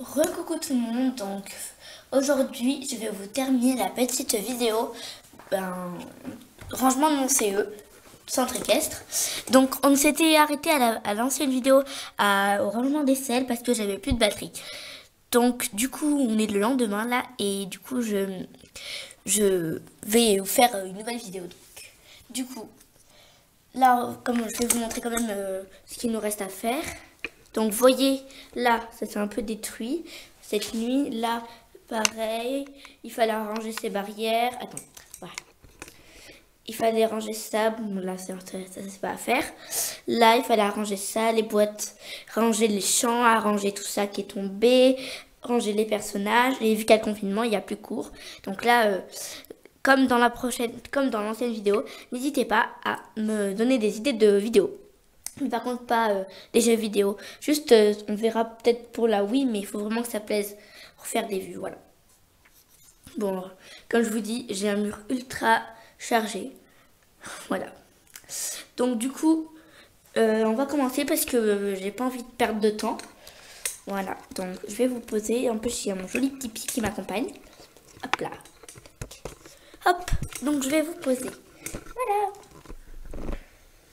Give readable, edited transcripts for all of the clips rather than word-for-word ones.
Recoucou tout le monde, donc aujourd'hui je vais vous terminer la petite vidéo rangement de mon CE, centre équestre. Donc on s'était arrêté à l'ancienne vidéo au rangement des selles parce que j'avais plus de batterie. Donc du coup on est le lendemain là et du coup je vais vous faire une nouvelle vidéo. Donc, du coup là comme je vais vous montrer quand même ce qu'il nous reste à faire. Donc, vous voyez, là, ça s'est un peu détruit. Cette nuit, là, pareil. Il fallait ranger ces barrières. Attends, voilà. Il fallait ranger ça. Bon, là, ça c'est pas à faire. Là, il fallait arranger ça, les boîtes, ranger les champs, arranger tout ça qui est tombé, ranger les personnages. Et vu qu'il y a le confinement, il n'y a plus cours. Donc là, comme dans l'ancienne vidéo, n'hésitez pas à me donner des idées de vidéos. Mais par contre, pas des jeux vidéo. Juste, on verra peut-être pour la Wii, mais il faut vraiment que ça plaise pour faire des vues, voilà. Bon, comme je vous dis, j'ai un mur ultra chargé. Voilà. Donc du coup, on va commencer parce que j'ai pas envie de perdre de temps. Voilà, donc je vais vous poser. En plus, il y a mon joli petit pied qui m'accompagne. Hop là. Hop, donc je vais vous poser. Voilà.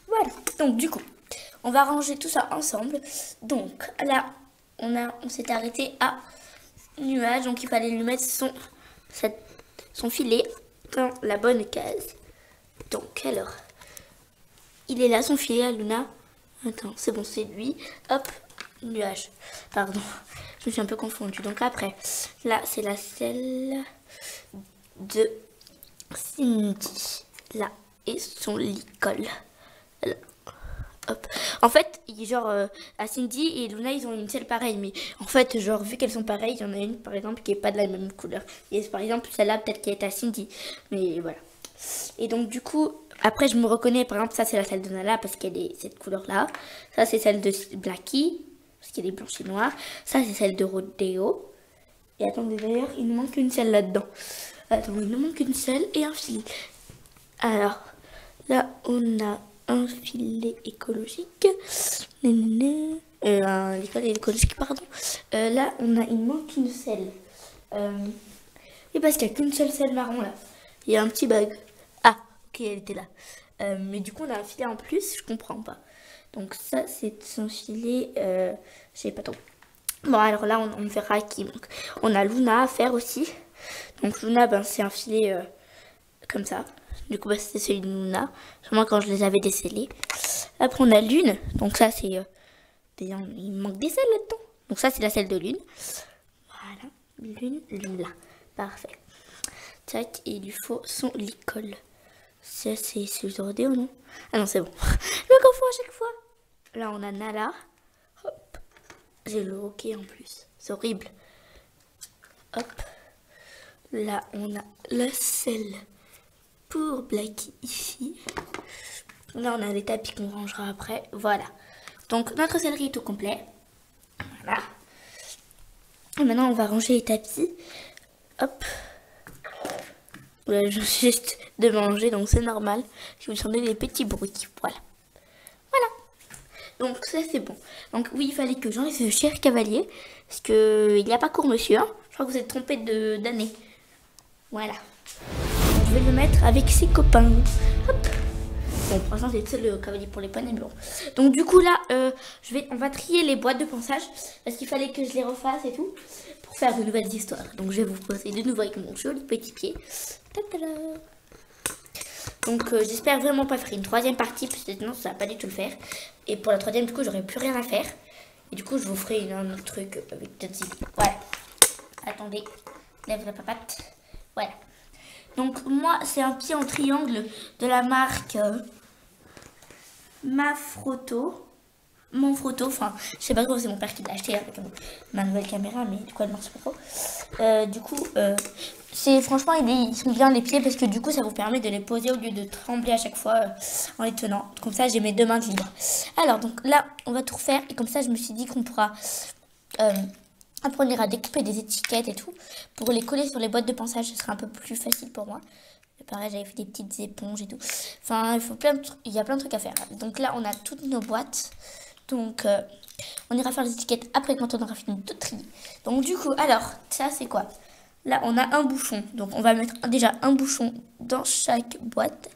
Voilà, donc du coup, on va ranger tout ça ensemble. Donc là, on s'est arrêté à nuage. Donc il fallait lui mettre son filet dans la bonne case. Donc alors, il est là son filet à Luna. Attends, c'est bon, c'est lui. Hop, nuage. Pardon, je me suis un peu confondue. Donc après, là, c'est la selle de Cindy. Là, et son lit colle. Là. Hop. En fait, genre, à Cindy et Luna, ils ont une selle pareille. Mais en fait, genre, vu qu'elles sont pareilles, il y en a une, par exemple, qui est pas de la même couleur. Et par exemple, celle-là, peut-être qu'elle est à Cindy. Mais voilà. Et donc, du coup, après, je me reconnais. Par exemple, ça, c'est la selle de Nala parce qu'elle est cette couleur-là. Ça, c'est celle de Blackie parce qu'elle est blanche et noire. Ça, c'est celle de Rodeo. Et attendez, d'ailleurs, il nous manque une selle là-dedans. Attends, il nous manque une selle et un fil. Alors, là, on a un filet écologique. Un filet écologique, pardon. Là, il manque une selle. Et parce qu'il n'y a qu'une seule selle marron, là. Il y a un petit bug. Ah, ok, elle était là. Mais du coup, on a un filet en plus, je comprends pas. Donc ça, c'est son filet, je sais pas trop. Bon, alors là, on verra qui manque. On a Luna à faire aussi. Donc Luna, ben, c'est un filet comme ça. Du coup, bah, c'était celui de Luna. Vraiment quand je les avais décellés. Après, on a Lune. Donc ça, c'est... il manque des selles là-dedans. Donc ça, c'est la selle de Lune. Voilà. Lune là. Parfait. Tac, et il lui faut son licol. Ça, c'est celui de Rodéo, non? Ah non, c'est bon. Je me confonds à chaque fois. Là, on a Nala. Hop. J'ai le hockey en plus. C'est horrible. Hop. Là, on a la selle pour Blackie ici. Là, on a les tapis qu'on rangera après. Voilà. Donc, notre sellerie est au complet. Voilà. Et maintenant, on va ranger les tapis. Hop. Là, je suis juste de manger, donc c'est normal. Je vous entendez des petits bruits. Voilà. Voilà. Donc, ça, c'est bon. Donc, oui, il fallait que j'enlève ce cher cavalier. Parce qu'il n'y a pas cours, monsieur. Hein. Je crois que vous êtes trompé d'année. Voilà. Je vais le mettre avec ses copains. Hop. Bon, pour l'instant, c'est le cavalier pour les poignets blancs. Donc, du coup, là, on va trier les boîtes de ponçage. Parce qu'il fallait que je les refasse et tout. Pour faire de nouvelles histoires. Donc, je vais vous poser de nouveau avec mon joli petit pied. Ta-ta-da. Donc, j'espère vraiment pas faire une troisième partie. Parce que sinon, ça va pas du tout le faire. Et pour la troisième, du coup, j'aurai plus rien à faire. Et du coup, je vous ferai un autre truc avec peut-être. Voilà. Attendez. Lève la papate. Voilà. Donc moi, c'est un pied en triangle de la marque Manfrotto, enfin, je sais pas trop, c'est mon père qui l'a acheté avec ma nouvelle caméra, mais du coup, elle marche pas trop. Du coup, franchement, ils sont bien les pieds parce que du coup, ça vous permet de les poser au lieu de trembler à chaque fois en les tenant. Comme ça, j'ai mes deux mains libres. Alors, donc là, on va tout refaire et comme ça, je me suis dit qu'on pourra... Après, on ira découper des étiquettes et tout. Pour les coller sur les boîtes de ponçage, ce sera un peu plus facile pour moi. Et pareil, j'avais fait des petites éponges et tout. Enfin, il y a plein de trucs à faire. Donc là, on a toutes nos boîtes. Donc, on ira faire les étiquettes après quand on aura fini de trier. Donc, du coup, alors, ça, c'est quoi? Là, on a un bouchon. Donc, on va mettre déjà un bouchon dans chaque boîte.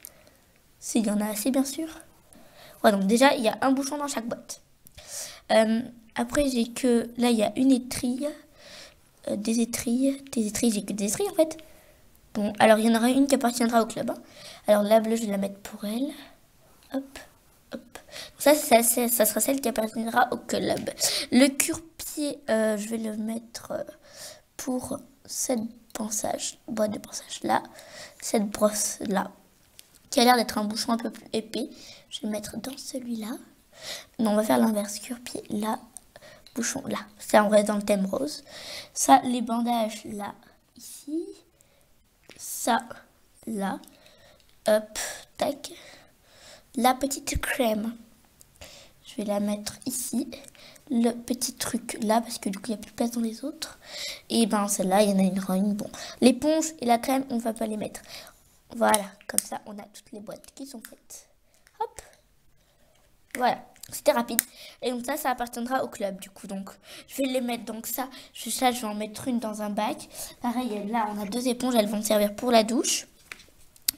S'il y en a assez, bien sûr. Ouais, donc déjà, il y a un bouchon dans chaque boîte. Après, j'ai que... Là, il y a une étrille. Des étrilles, j'ai que des étrilles, en fait. Bon, alors, il y en aura une qui appartiendra au club. Hein. Alors, la bleue, je vais la mettre pour elle. Hop, hop. Ça sera celle qui appartiendra au club. Le cure-pied, je vais le mettre pour cette boîte de ponçage là. Cette brosse là, qui a l'air d'être un bouchon un peu plus épais. Je vais le mettre dans celui-là. Non, on va faire l'inverse. Cure-pied là, bouchon là. Ça, on reste dans le thème rose. Ça, les bandages là, ici. Ça, là. Hop, tac. La petite crème, je vais la mettre ici. Le petit truc là, parce que du coup, il n'y a plus de place dans les autres. Et ben, celle-là, il y en a une rogne. Bon, l'éponge et la crème, on ne va pas les mettre. Voilà, comme ça, on a toutes les boîtes qui sont faites. Hop. Voilà, c'était rapide. Et donc ça appartiendra au club, du coup. Donc, je vais les mettre. Donc ça, je vais en mettre une dans un bac. Pareil, là, on a 2 éponges. Elles vont me servir pour la douche.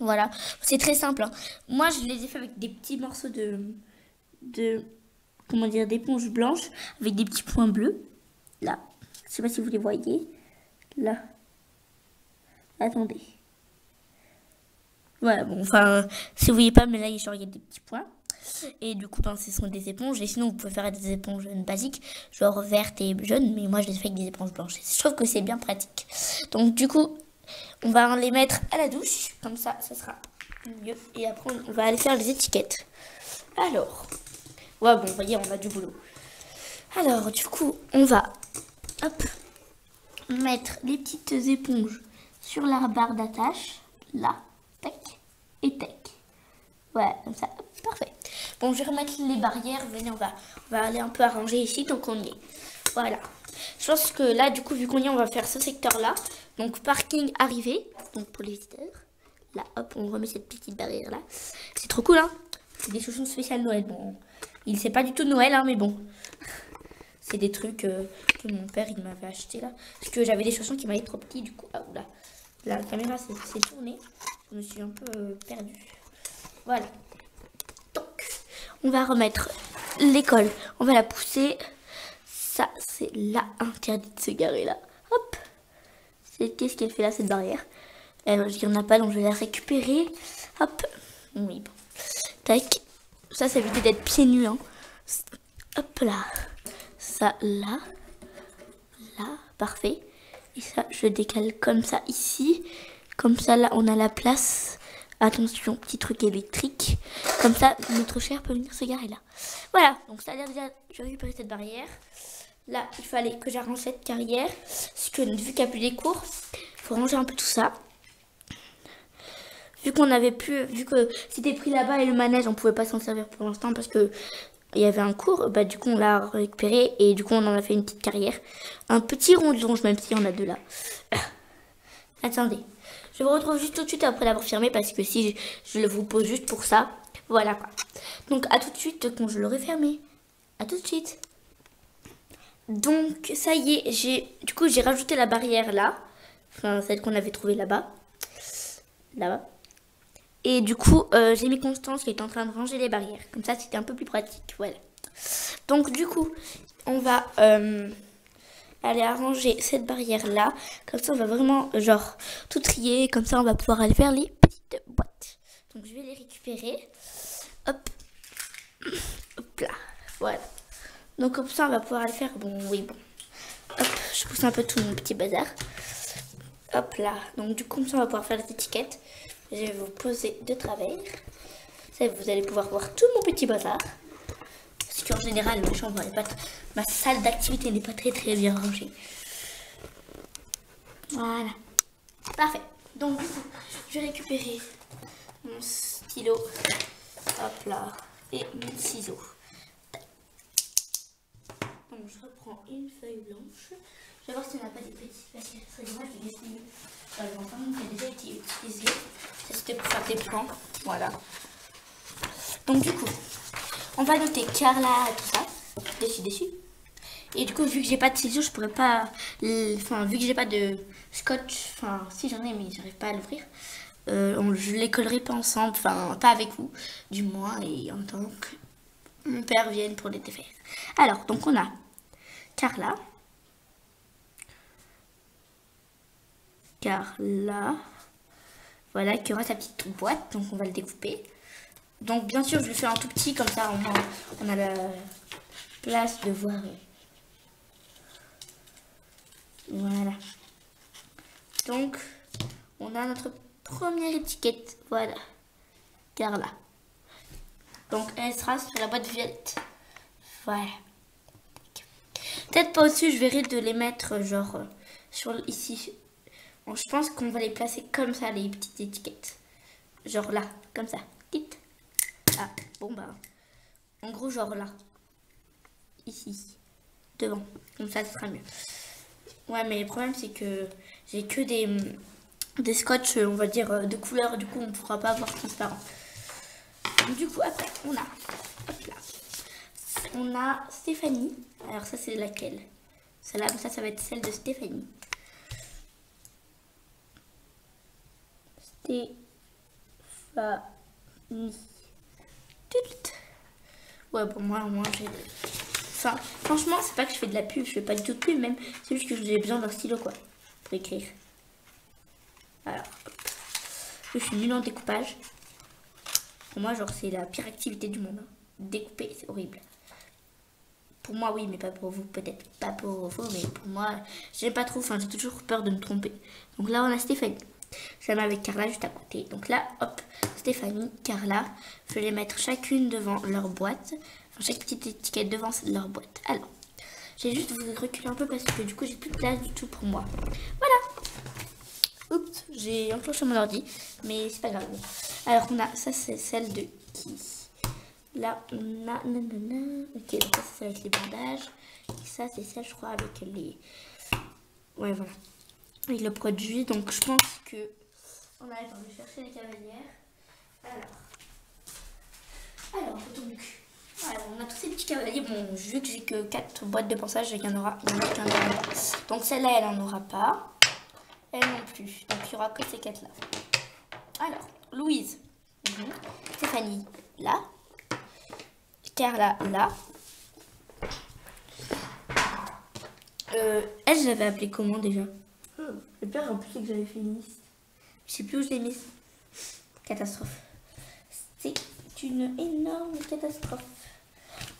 Voilà, c'est très simple. Hein. Moi, je les ai fait avec des petits morceaux comment dire, d'éponge blanche avec des petits points bleus. Là, je sais pas si vous les voyez. Là, attendez. Voilà, bon, enfin, si vous voyez pas, mais là, il y a des petits points. Et du coup, ben, ce sont des éponges. Et sinon, vous pouvez faire des éponges basiques, genre vertes et jaunes. Mais moi, je les ai fait avec des éponges blanches. Je trouve que c'est bien pratique. Donc, du coup, on va les mettre à la douche, comme ça sera mieux. Et après, on va aller faire les étiquettes. Alors, ouais, bon, vous voyez, on a du boulot. Alors, du coup, on va, hop, mettre les petites éponges sur la barre d'attache. Là, tac, et tac. Voilà, comme ça, hop, parfait. Bon, je vais remettre les barrières. Venez, on va aller un peu arranger ici, donc on y est. Voilà. Je pense que là, du coup, vu qu'on y est, on va faire ce secteur-là. Donc, parking arrivé. Donc, pour les visiteurs. Là, hop, on remet cette petite barrière-là. C'est trop cool, hein. C'est des chaussons spéciales Noël. Bon, il sait pas du tout Noël, hein, mais bon. C'est des trucs que mon père, il m'avait acheté, là. Parce que j'avais des chaussons qui m'avaient trop petits, du coup. Ah, oula. La caméra s'est tournée. Je me suis un peu perdue. Voilà. Donc, on va remettre l'école. On va la pousser. Ça, c'est là, interdit de se garer là. Hop. Qu'est-ce qu'elle fait là, cette barrière? Il n'y en a pas, donc je vais la récupérer. Hop. Oui, bon. Tac. Ça évite d'être pieds nus. Hein. Hop là. Ça, là. Là. Parfait. Et ça, je décale comme ça ici. Comme ça, là, on a la place. Attention, petit truc électrique. Comme ça, notre cher peut venir se garer là. Voilà. Donc, ça a l'air déjà... Je vais récupérer cette barrière. Là, il fallait que j'arrange cette carrière. Parce que vu qu'il n'y a plus des cours, il faut ranger un peu tout ça. Vu que c'était pris là-bas et le manège, on pouvait pas s'en servir pour l'instant parce que il y avait un cours. Bah, du coup, on l'a récupéré et du coup, on en a fait une petite carrière. Un petit rondonge, même s'il y en a 2 là. Attendez. Je vous retrouve juste tout de suite après l'avoir fermé parce que si je le vous pose juste pour ça. Voilà quoi. Donc, à tout de suite quand je l'aurai fermé. À tout de suite. Donc, ça y est, j'ai rajouté la barrière là. Enfin, celle qu'on avait trouvée là-bas. Là-bas. Et du coup, j'ai mis Constance qui est en train de ranger les barrières. Comme ça, c'était un peu plus pratique. Voilà. Donc, du coup, on va aller arranger cette barrière-là. Comme ça, on va vraiment, genre, tout trier. Comme ça, on va pouvoir aller faire les petites boîtes. Donc, je vais les récupérer. Hop. Hop là. Voilà. Donc comme ça, on va pouvoir le faire. Bon, oui, bon. Hop, je pousse un peu tout mon petit bazar. Hop là. Donc du coup, comme ça, on va pouvoir faire les étiquettes. Je vais vous poser de travers. Ça, vous allez pouvoir voir tout mon petit bazar. Parce qu'en général, ma chambre n'est pas... Ma salle d'activité n'est pas très bien rangée. Voilà. Parfait. Donc du coup, je vais récupérer mon stylo. Hop là. Et mes ciseaux. Donc, je reprends une feuille blanche. Je vais voir si on n'a pas des petits papiers. Ce serait dommage de laisser les enfants qui a déjà été utilisé. Ça, c'était pour faire des plans. Voilà. Donc, du coup, on va noter Carla, tout ça. Déçu. Et du coup, vu que j'ai pas de ciseaux, je pourrais pas... Enfin, vu que j'ai pas de scotch, enfin, si j'en ai, mais j'arrive pas à l'ouvrir, je les collerai pas ensemble, enfin, pas avec vous, du moins, et en tant que mon père vienne pour les défaire. Alors, donc on a Carla. Voilà, qui aura sa petite boîte, donc on va le découper. Donc bien sûr, je le fais un tout petit, comme ça on a la place de voir. Voilà. Donc, on a notre première étiquette, voilà, Carla. Donc elle sera sur la boîte violette. Voilà. Peut-être pas au-dessus, je verrai de les mettre genre ici. Bon, je pense qu'on va les placer comme ça, les petites étiquettes. Genre là, comme ça. Quitte. Ah, bon bah. En gros, genre là. Ici. Devant. Comme ça, ce sera mieux. Ouais, mais le problème, c'est que j'ai que des scotch, on va dire, de couleur. Du coup, on ne pourra pas voir transparent. Du coup, après, on a... Hop là. On a Stéphanie. Alors ça, c'est laquelle? Celle-là, ça va être celle de Stéphanie. Stéphanie. Ouais, pour moi, j'ai... Enfin, franchement, c'est pas que je fais de la pub, je fais pas du tout de pub même. C'est juste que j'ai besoin d'un stylo, quoi, pour écrire. Alors, hop. Je suis nulle en découpage. Pour moi, genre, c'est la pire activité du monde. Hein. Découper, c'est horrible. Pour moi, oui, mais pas pour vous. Peut-être pas pour vous, mais pour moi, j'aime pas trop. Enfin, j'ai toujours peur de me tromper. Donc là, on a Stéphanie. Je la mets avec Carla juste à côté. Donc là, hop, Stéphanie, Carla. Je vais les mettre chacune devant leur boîte. Enfin, chaque petite étiquette devant leur boîte. Alors, j'ai juste vous reculer un peu parce que du coup, j'ai plus de place du tout pour moi. Voilà. Oups, j'ai enclenché mon ordi. Mais c'est pas grave. Alors, on a, ça c'est celle de qui? Là, on a... Ok, donc ça, c'est avec les bandages. Et ça, c'est celle, je crois, avec les... Ouais, voilà. Avec le produit. Donc, je pense que... On a le temps de chercher les cavalières. Alors donc... Voilà, on a tous ces petits cavaliers. Bon, vu que j'ai que 4 boîtes de ponçage, il y en aura qu'un pas. Donc, celle-là, elle n'en aura pas. Elle non plus. Donc, il n'y aura que ces 4-là. Alors, Louise. Stéphanie, là. Carla, là. Elle, je l'avais appelée comment déjà? Le pire, en plus, c'est que j'avais fait une liste. Je sais plus où je l'ai mise. Catastrophe. C'est une énorme catastrophe.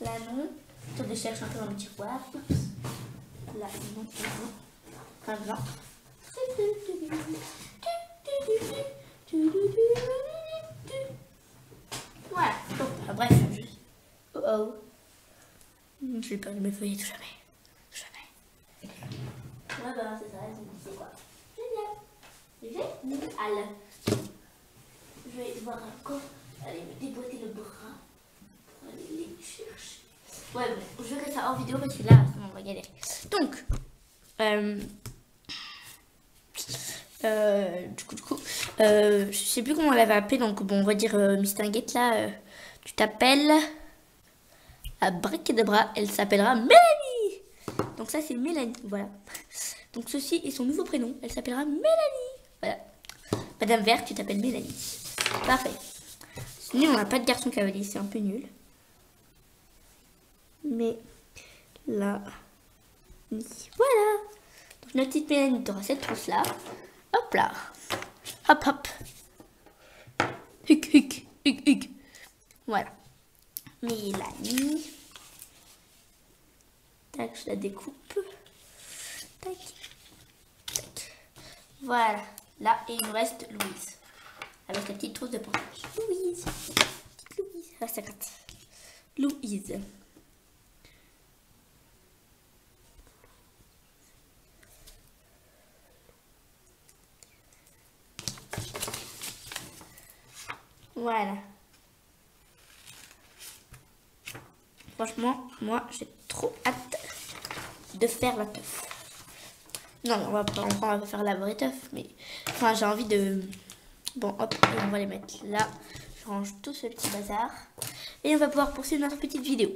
Là, non. Je cherche un peu dans le tiroir. Oups. Là, non. Enfin, là. Voilà. Bon, bref, juste. Oh. Je vais perdre mes feuilles tout jamais. Ouais, bah, c'est ça, c'est quoi? Génial. Je vais voir encore. Allez, me déboîter le bras. Pour aller les chercher. Ouais, bon, je verrai ça hors vidéo parce que là, on va galérer. Donc, du coup, je sais plus comment on l'avait appelé. Donc, bon, on va dire Miss Tinguette là. Tu t'appelles à Bracadabra. Elle s'appellera Mélanie. Donc, ça, c'est Mélanie. Voilà. Donc, ceci est son nouveau prénom. Elle s'appellera Mélanie. Voilà. Madame Verte, tu t'appelles Mélanie. Parfait. Nous, on n'a pas de garçon cavalier. C'est un peu nul. Mais là, voilà. Donc, notre petite Mélanie, tu auras cette trousse-là. Hop là. Hop, hop. Huc, huc, huc, huc. Voilà. Mélanie. Tac, je la découpe. Tac. Tac. Voilà. Là, et il nous reste Louise. Avec la petite trousse de pontage. Louise. Petite Louise. Ah, ça gratte. Louise. Voilà. Franchement, moi, j'ai trop hâte de faire la teuf. Non, on va pas faire la vraie teuf, mais... Enfin, j'ai envie de... Bon, hop, on va les mettre là. Je range tout ce petit bazar. Et on va pouvoir poursuivre notre petite vidéo.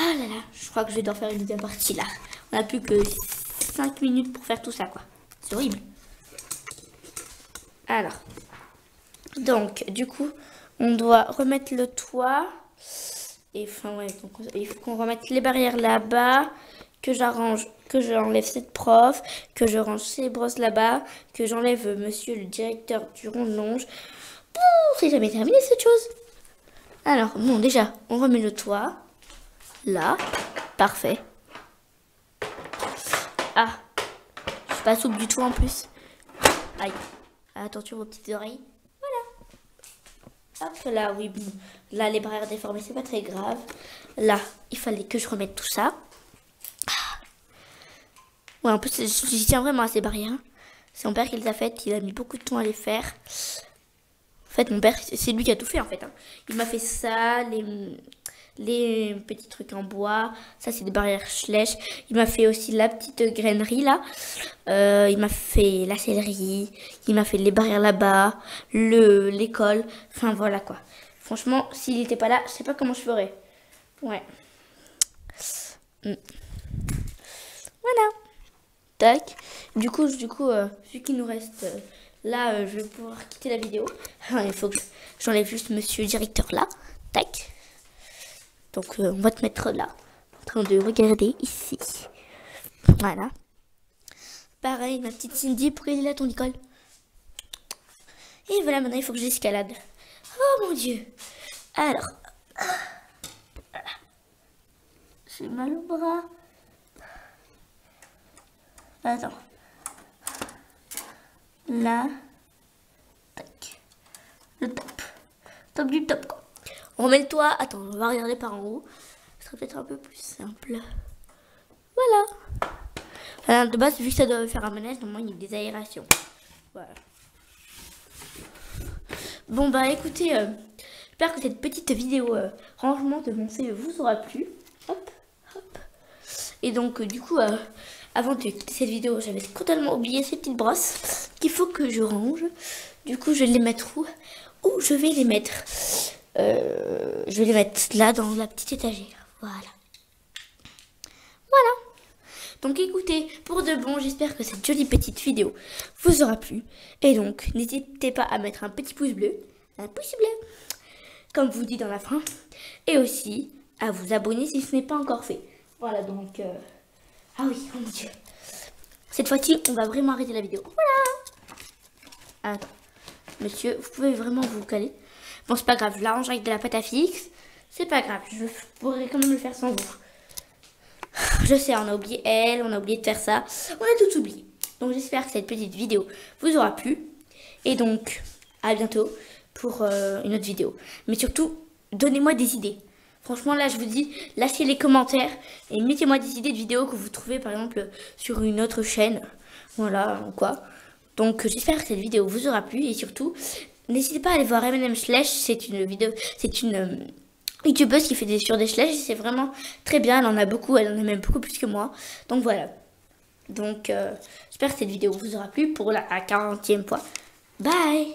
Ah là là, je crois que je vais devoir faire une deuxième partie là. On n'a plus que 5 minutes pour faire tout ça quoi. C'est horrible. Alors, donc du coup, on doit remettre le toit. Et enfin ouais, donc, il faut qu'on remette les barrières là-bas, que j'arrange, que j'enlève cette prof, que je range ces brosses là-bas, que j'enlève monsieur le directeur du rond-longe. C'est jamais terminé cette chose. Alors, bon déjà, on remet le toit. Là, parfait. Ah, je suis pas souple du tout en plus. Aïe, attention vos petites oreilles. Voilà. Hop là, oui, bon. Là, les barrières déformées, c'est pas très grave. Là, il fallait que je remette tout ça. Ouais, en plus, j'y tiens vraiment à ces barrières. C'est mon père qui les a faites. Il a mis beaucoup de temps à les faire. En fait, mon père, c'est lui qui a tout fait, en fait. Hein. Il m'a fait ça, les petits trucs en bois. Ça, c'est des barrières Schlech. Il m'a fait aussi la petite grainerie, là. Il m'a fait la sellerie. Il m'a fait les barrières là-bas. L'école. Enfin, voilà, quoi. Franchement, s'il n'était pas là, je sais pas comment je ferais. Ouais. Voilà. Tac. Du coup, vu qu'il nous reste... là, je vais pouvoir quitter la vidéo. Il faut que j'enlève juste monsieur le directeur là. Tac. Donc, on va te mettre là. En train de regarder ici. Voilà. Pareil, ma petite Cindy, pourquoi elle est là ton école? Et voilà, maintenant, il faut que j'escalade. Oh mon Dieu. Alors. J'ai mal au bras. Attends. Là. Tac. Le top. Top du top, quoi. On remet le toit. Attends, on va regarder par en haut. Ce serait peut-être un peu plus simple. Voilà. De base, vu que ça doit faire un manège, normalement, il y a des aérations. Voilà. Bon, bah écoutez, j'espère que cette petite vidéo rangement de mon CV vous aura plu. Hop, hop. Et donc, du coup, avant de quitter cette vidéo, j'avais totalement oublié ces petites brosses qu'il faut que je range. Du coup, je vais les mettre où? Où je vais les mettre? Je vais les mettre là, dans la petite étagère. Voilà. Voilà. Donc écoutez, pour de bon, j'espère que cette jolie petite vidéo vous aura plu. Et donc, n'hésitez pas à mettre un petit pouce bleu, comme vous dit dans la fin. Et aussi, à vous abonner si ce n'est pas encore fait. Voilà, donc... Ah oui, oh mon Dieu. Cette fois-ci, on va vraiment arrêter la vidéo. Voilà. Attends. Monsieur, vous pouvez vraiment vous caler. Bon, c'est pas grave, je l'arrange avec de la pâte à fixe. C'est pas grave, je pourrais quand même le faire sans vous. Je sais, on a oublié elle, on a oublié de faire ça. On a tout oublié. Donc j'espère que cette petite vidéo vous aura plu. Et donc, à bientôt pour une autre vidéo. Mais surtout, donnez-moi des idées. Franchement, là, je vous dis, lâchez les commentaires et mettez-moi des idées de vidéos que vous trouvez, par exemple, sur une autre chaîne. Voilà, ou quoi. Donc, j'espère que cette vidéo vous aura plu. Et surtout, n'hésitez pas à aller voir M&M Schlech. C'est une vidéo, c'est une... youtubeuse qui fait sur des Schlech, c'est vraiment très bien, elle en a beaucoup, elle en a même beaucoup plus que moi, donc voilà. Donc j'espère que cette vidéo vous aura plu pour la 40e fois. Bye.